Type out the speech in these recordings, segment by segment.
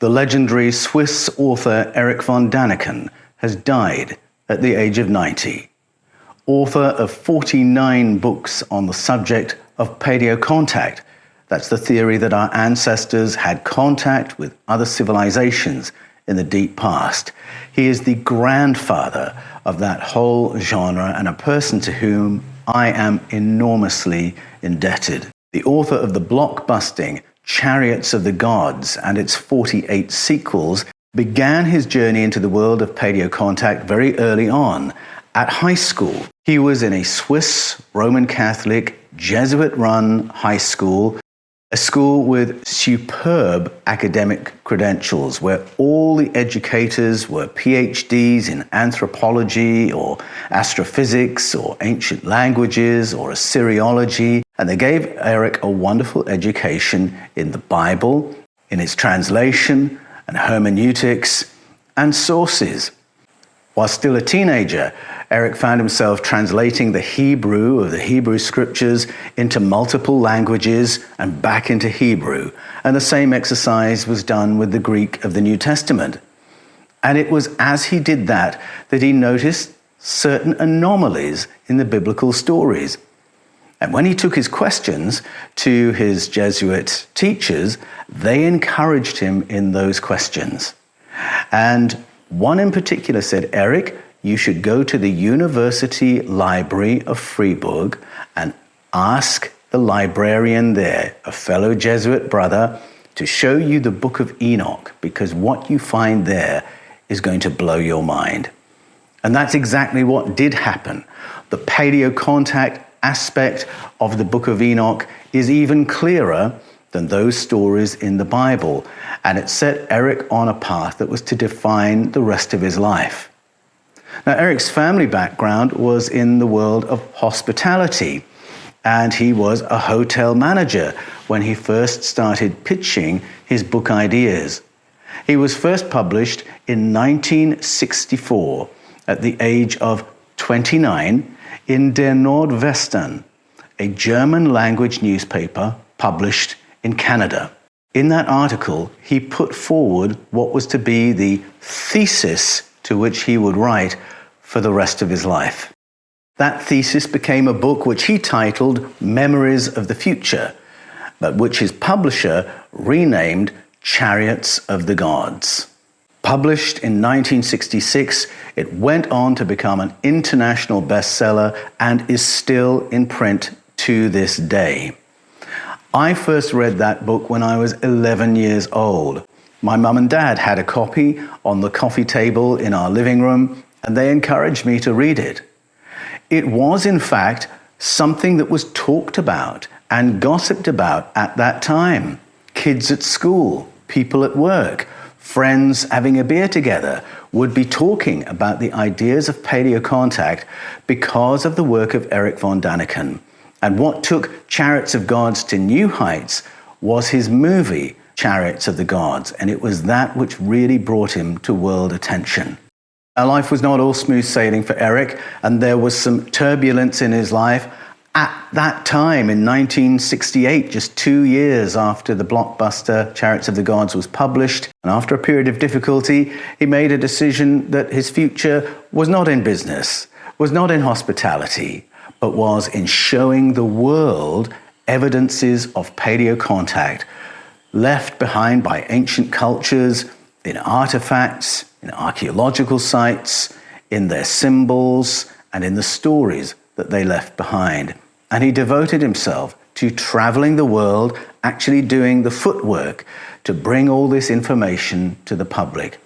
The legendary Swiss author Erich von Däniken has died at the age of 90. Author of 49 books on the subject of paleocontact. That's the theory that our ancestors had contact with other civilizations in the deep past. He is the grandfather of that whole genre and a person to whom I am enormously indebted. The author of the blockbusting Chariots of the Gods and its 48 sequels began his journey into the world of paleocontact very early on. At high school, he was in a Swiss Roman Catholic Jesuit-run high school, a school with superb academic credentials where all the educators were PhDs in anthropology or astrophysics or ancient languages or Assyriology, and they gave Erich a wonderful education in the Bible, in its translation and hermeneutics and sources. While still a teenager, Erich found himself translating the Hebrew of the Hebrew scriptures into multiple languages and back into Hebrew, and the same exercise was done with the Greek of the New Testament. And it was as he did that that he noticed certain anomalies in the biblical stories. And when he took his questions to his Jesuit teachers, they encouraged him in those questions. And one in particular said, "Erich, you should go to the University Library of Freiburg and ask the librarian there, a fellow Jesuit brother, to show you the Book of Enoch, because what you find there is going to blow your mind." And that's exactly what did happen. The paleocontact aspect of the Book of Enoch is even clearer than those stories in the Bible, and it set Erich on a path that was to define the rest of his life. Now, Erich's family background was in the world of hospitality, and he was a hotel manager when he first started pitching his book ideas. He was first published in 1964 at the age of 29 in Der Nordwesten, a German-language newspaper published in Canada. In that article, he put forward what was to be the thesis to which he would write for the rest of his life. That thesis became a book which he titled Memories of the Future, but which his publisher renamed Chariots of the Gods. Published in 1966, it went on to become an international bestseller and is still in print to this day. I first read that book when I was 11 years old. My mum and dad had a copy on the coffee table in our living room, and they encouraged me to read it. It was, in fact, something that was talked about and gossiped about at that time. Kids at school, people at work, friends having a beer together would be talking about the ideas of paleocontact because of the work of Erich von Däniken. And what took Chariots of Gods to new heights was his movie, Chariots of the Gods, and it was that which really brought him to world attention. Now, life was not all smooth sailing for Erich, and there was some turbulence in his life. At that time, in 1968, just 2 years after the blockbuster Chariots of the Gods was published, and after a period of difficulty, he made a decision that his future was not in business, was not in hospitality, but was in showing the world evidences of paleocontact left behind by ancient cultures, in artifacts, in archaeological sites, in their symbols, and in the stories that they left behind. And he devoted himself to traveling the world, actually doing the footwork to bring all this information to the public.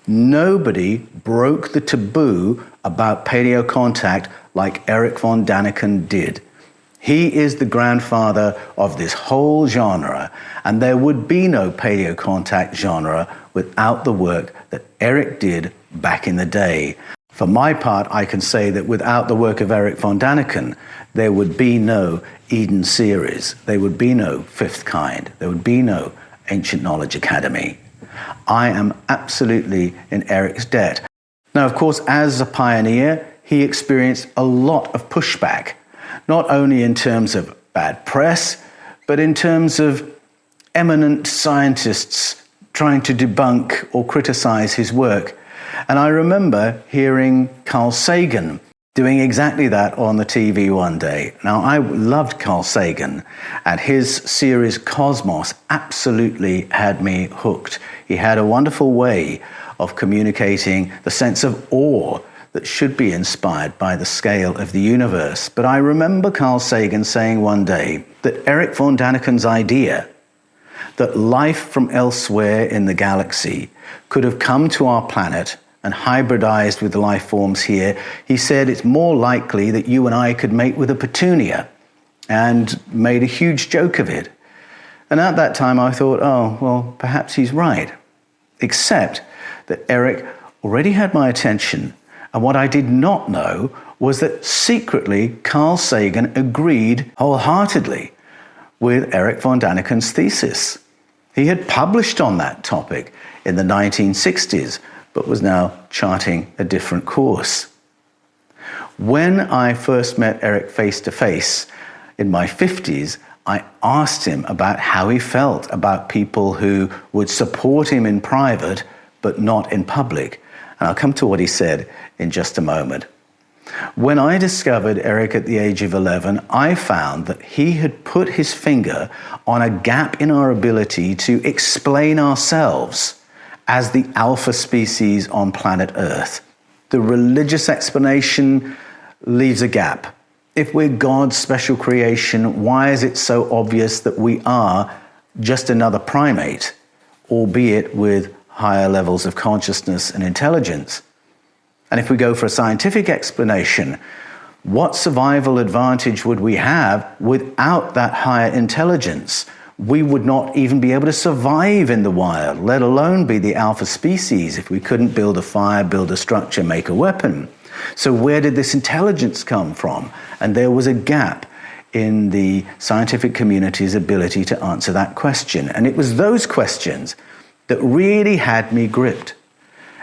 Nobody broke the taboo about paleocontact like Erich von Däniken did. He is the grandfather of this whole genre, and there would be no paleocontact genre without the work that Erich did back in the day. For my part, I can say that without the work of Erich von Däniken, there would be no Eden series, there would be no Fifth Kind, there would be no Ancient Knowledge Academy. I am absolutely in Erich's debt. Now, of course, as a pioneer, he experienced a lot of pushback, not only in terms of bad press, but in terms of eminent scientists trying to debunk or criticize his work. And I remember hearing Carl Sagan doing exactly that on the TV one day. Now, I loved Carl Sagan, and his series Cosmos absolutely had me hooked. He had a wonderful way of communicating the sense of awe that should be inspired by the scale of the universe. But I remember Carl Sagan saying one day that Erich von Däniken's idea that life from elsewhere in the galaxy could have come to our planet and hybridized with the life forms here, he said it's more likely that you and I could mate with a petunia, and made a huge joke of it. And at that time I thought, oh, well, perhaps he's right. Except that Erich already had my attention, and what I did not know was that secretly Carl Sagan agreed wholeheartedly with Erich von Däniken's thesis. He had published on that topic in the 1960s, but was now charting a different course. When I first met Erich face to face in my 50s, I asked him about how he felt about people who would support him in private but not in public. And I'll come to what he said in just a moment. When I discovered Erich at the age of 11, I found that he had put his finger on a gap in our ability to explain ourselves as the alpha species on planet Earth. The religious explanation leaves a gap. If we're God's special creation, why is it so obvious that we are just another primate, albeit with higher levels of consciousness and intelligence? And if we go for a scientific explanation, what survival advantage would we have without that higher intelligence? We would not even be able to survive in the wild, let alone be the alpha species if we couldn't build a fire, build a structure, make a weapon. So where did this intelligence come from? And there was a gap in the scientific community's ability to answer that question. And it was those questions that really had me gripped.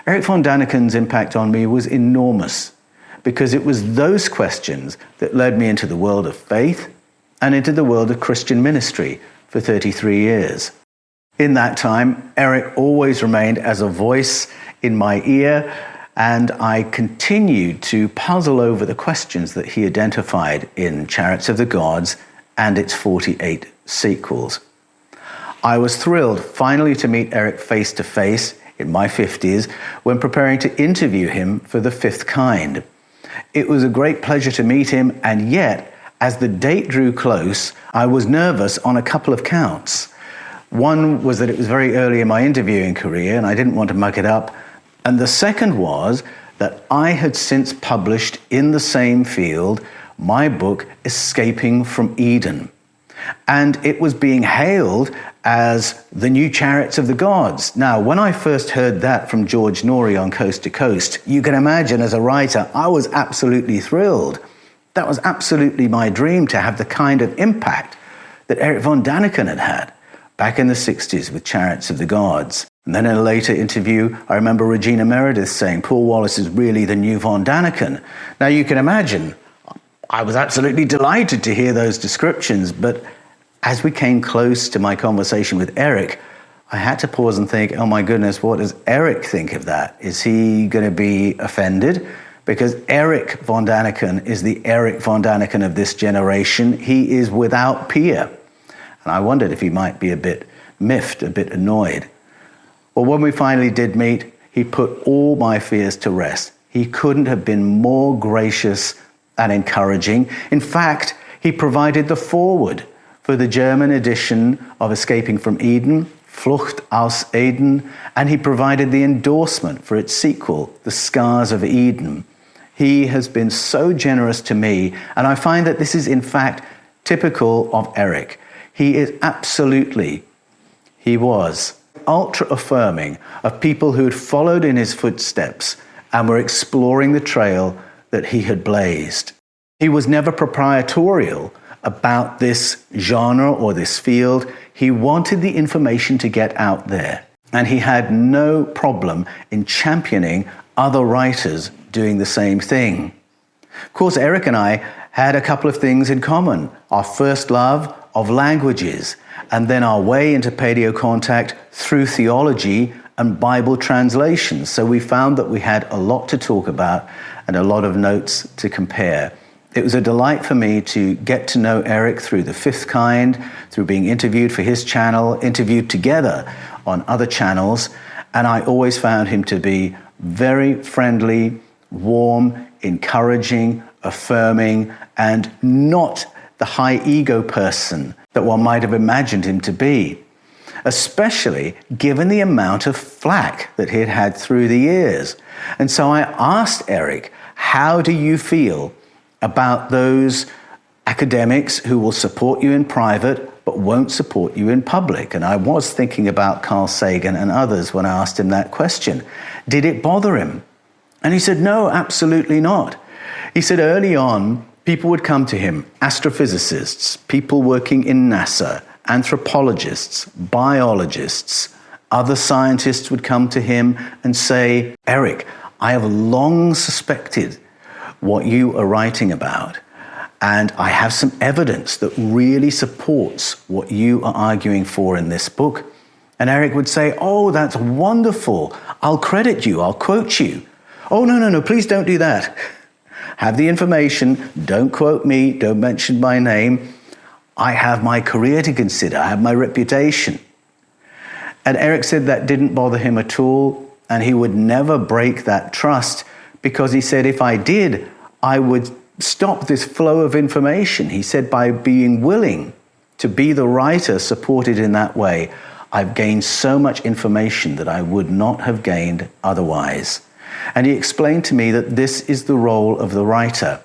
Erich von Däniken's impact on me was enormous, because it was those questions that led me into the world of faith and into the world of Christian ministry for 33 years. In that time, Erich always remained as a voice in my ear, and I continued to puzzle over the questions that he identified in Chariots of the Gods and its 48 sequels. I was thrilled finally to meet Erich face to face in my 50s when preparing to interview him for The Fifth Kind. It was a great pleasure to meet him, and yet, as the date drew close, I was nervous on a couple of counts. One was that it was very early in my interviewing career and I didn't want to muck it up. And the second was that I had since published in the same field my book, Escaping from Eden. And it was being hailed as the new Chariots of the Gods. Now, when I first heard that from George Norrie on Coast to Coast, you can imagine as a writer, I was absolutely thrilled. That was absolutely my dream, to have the kind of impact that Erich von Däniken had had back in the 60s with Chariots of the Gods. And then in a later interview, I remember Regina Meredith saying, Paul Wallis is really the new von Däniken. Now you can imagine, I was absolutely delighted to hear those descriptions, but as we came close to my conversation with Erich, I had to pause and think, oh my goodness, what does Erich think of that? Is he going to be offended? Because Erich von Däniken is the Erich von Däniken of this generation. He is without peer. And I wondered if he might be a bit miffed, a bit annoyed. Well, when we finally did meet, he put all my fears to rest. He couldn't have been more gracious and encouraging. In fact, he provided the foreword for the German edition of Escaping from Eden, Flucht aus Eden, and he provided the endorsement for its sequel, The Scars of Eden. He has been so generous to me, and I find that this is in fact typical of Erich. He was ultra affirming of people who had followed in his footsteps and were exploring the trail that he had blazed. He was never proprietorial about this genre or this field. He wanted the information to get out there, and he had no problem in championing other writers doing the same thing. Of course, Erich and I had a couple of things in common. Our first love of languages, and then our way into paleocontact through theology and Bible translations. So we found that we had a lot to talk about and a lot of notes to compare. It was a delight for me to get to know Eric through The Fifth Kind, through being interviewed for his channel, interviewed together on other channels, and I always found him to be very friendly, warm, encouraging, affirming, and not the high ego person that one might have imagined him to be, especially given the amount of flack that he had had through the years. And so I asked Eric, how do you feel about those academics who will support you in private but won't support you in public? And I was thinking about Carl Sagan and others when I asked him that question. Did it bother him? And he said, no, absolutely not. He said early on, people would come to him, astrophysicists, people working in NASA, anthropologists, biologists, other scientists would come to him and say, Eric, I have long suspected what you are writing about, and I have some evidence that really supports what you are arguing for in this book. And Eric would say, oh, that's wonderful. I'll credit you. I'll quote you. Oh, no, please don't do that. Have the information. Don't quote me. Don't mention my name. I have my career to consider. I have my reputation. And Eric said that didn't bother him at all, and he would never break that trust, because he said, if I did, I would stop this flow of information. He said, by being willing to be the writer supported in that way, I've gained so much information that I would not have gained otherwise. And he explained to me that this is the role of the writer.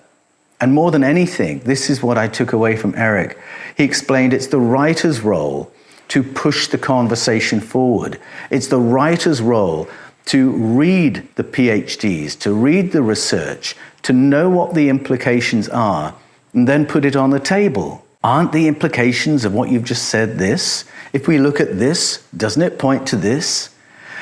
And more than anything, this is what I took away from Eric. He explained it's the writer's role to push the conversation forward. It's the writer's role to read the PhDs, to read the research, to know what the implications are, and then put it on the table. Aren't the implications of what you've just said this? If we look at this, doesn't it point to this?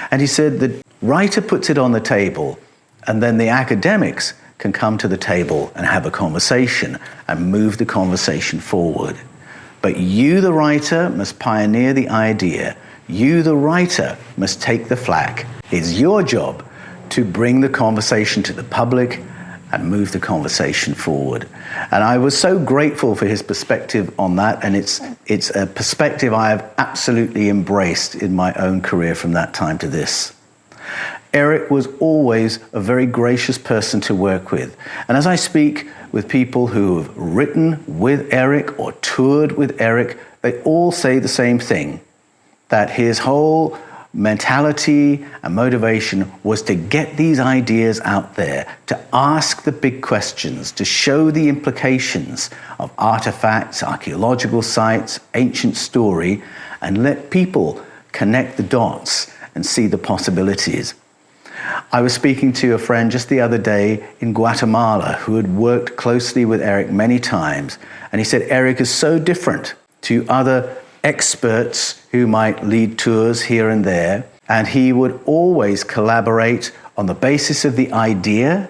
And he said the writer puts it on the table, and then the academics can come to the table and have a conversation and move the conversation forward. But you, the writer, must pioneer the idea. You, the writer, must take the flak. It's your job to bring the conversation to the public and move the conversation forward. And I was so grateful for his perspective on that, and it's a perspective I have absolutely embraced in my own career from that time to this. Eric was always a very gracious person to work with. And as I speak with people who have written with Eric or toured with Eric, they all say the same thing, that his whole mentality and motivation was to get these ideas out there, to ask the big questions, to show the implications of artifacts, archaeological sites, ancient story, and let people connect the dots and see the possibilities. I was speaking to a friend just the other day in Guatemala who had worked closely with Eric many times, and he said Eric is so different to other experts who might lead tours here and there, and he would always collaborate on the basis of the idea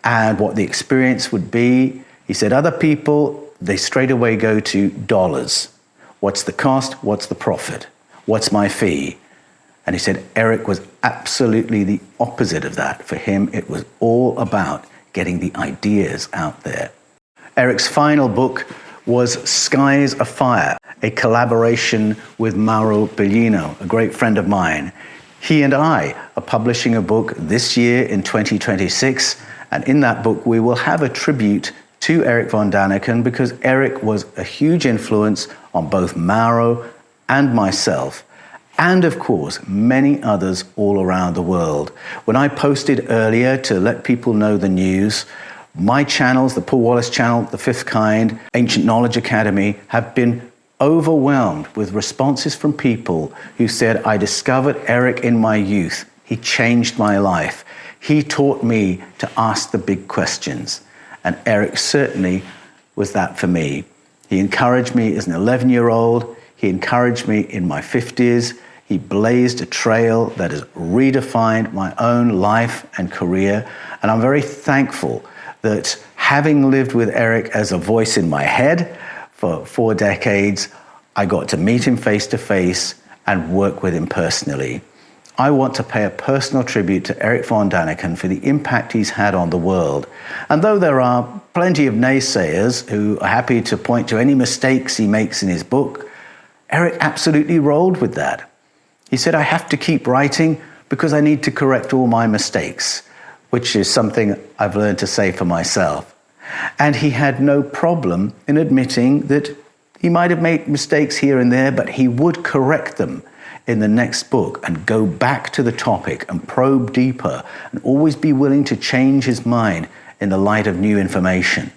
and what the experience would be. He said other people, they straight away go to dollars. What's the cost? What's the profit? What's my fee? And he said Eric was absolutely the opposite of that. For him, it was all about getting the ideas out there. Eric's final book was Skies Afire, a collaboration with Mauro Bellino, a great friend of mine. He and I are publishing a book this year in 2026, and in that book we will have a tribute to Erich von Däniken, because Eric was a huge influence on both Mauro and myself, and of course many others all around the world. When I posted earlier to let people know the news, my channels, the Paul Wallis channel, The Fifth Kind, Ancient Knowledge Academy, have been overwhelmed with responses from people who said, I discovered Eric in my youth. He changed my life. He taught me to ask the big questions. And Eric certainly was that for me. He encouraged me as an 11-year-old. He encouraged me in my 50s. He blazed a trail that has redefined my own life and career. And I'm very thankful that having lived with Eric as a voice in my head for 4 decades. I got to meet him face to face and work with him personally. I want to pay a personal tribute to Erich von Däniken for the impact he's had on the world. And though there are plenty of naysayers who are happy to point to any mistakes he makes in his book, Erich absolutely rolled with that. He said, I have to keep writing because I need to correct all my mistakes, which is something I've learned to say for myself. And he had no problem in admitting that he might have made mistakes here and there, but he would correct them in the next book and go back to the topic and probe deeper and always be willing to change his mind in the light of new information.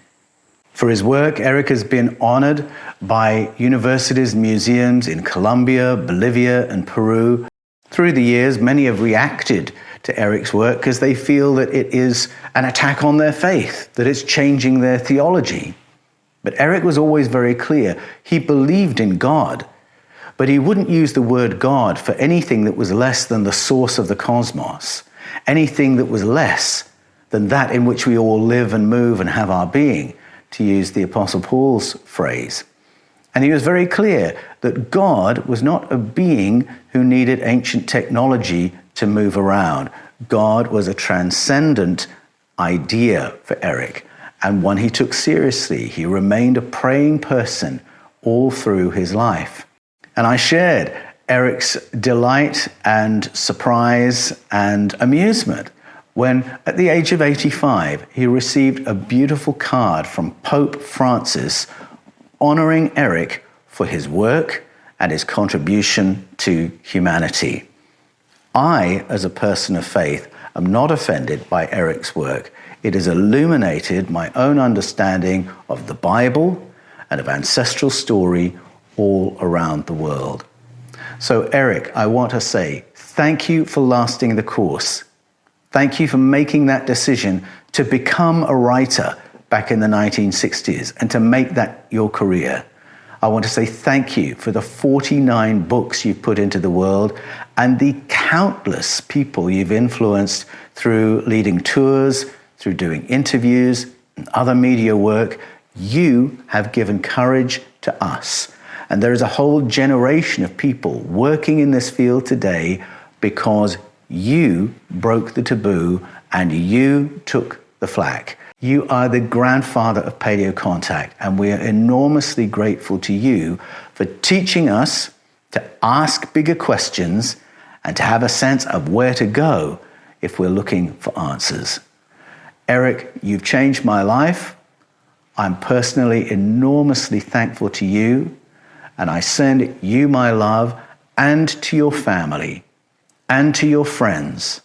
For his work, Erich has been honored by universities and museums in Colombia, Bolivia, and Peru. Through the years, many have reacted to Erich's work because they feel that it is an attack on their faith, that it's changing their theology. But Erich was always very clear. He believed in God, but he wouldn't use the word God for anything that was less than the source of the cosmos, anything that was less than that in which we all live and move and have our being, to use the Apostle Paul's phrase. And he was very clear that God was not a being who needed ancient technology to move around. God was a transcendent idea for Erich, and one he took seriously. He remained a praying person all through his life. And I shared Erich's delight and surprise and amusement when, at the age of 85, he received a beautiful card from Pope Francis honoring Erich for his work and his contribution to humanity. I, as a person of faith, am not offended by Erich's work. It has illuminated my own understanding of the Bible and of ancestral story all around the world. So, Erich, I want to say thank you for lasting the course. Thank you for making that decision to become a writer back in the 1960s and to make that your career. I want to say thank you for the 49 books you've put into the world and the countless people you've influenced through leading tours, through doing interviews and other media work. You have given courage to us. And there is a whole generation of people working in this field today because you broke the taboo and you took the flak. You are the grandfather of paleocontact, and we are enormously grateful to you for teaching us to ask bigger questions and to have a sense of where to go if we're looking for answers. Erich, you've changed my life. I'm personally enormously thankful to you, and I send you my love, and to your family, and to your friends,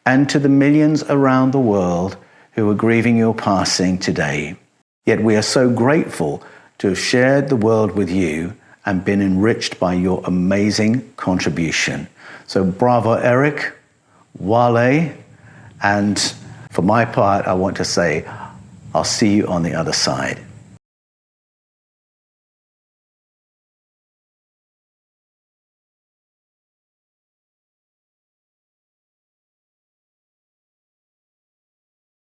and to the millions around the world who are grieving your passing today. Yet we are so grateful to have shared the world with you and been enriched by your amazing contribution. So bravo, Erich, Wale, and for my part, I want to say, I'll see you on the other side.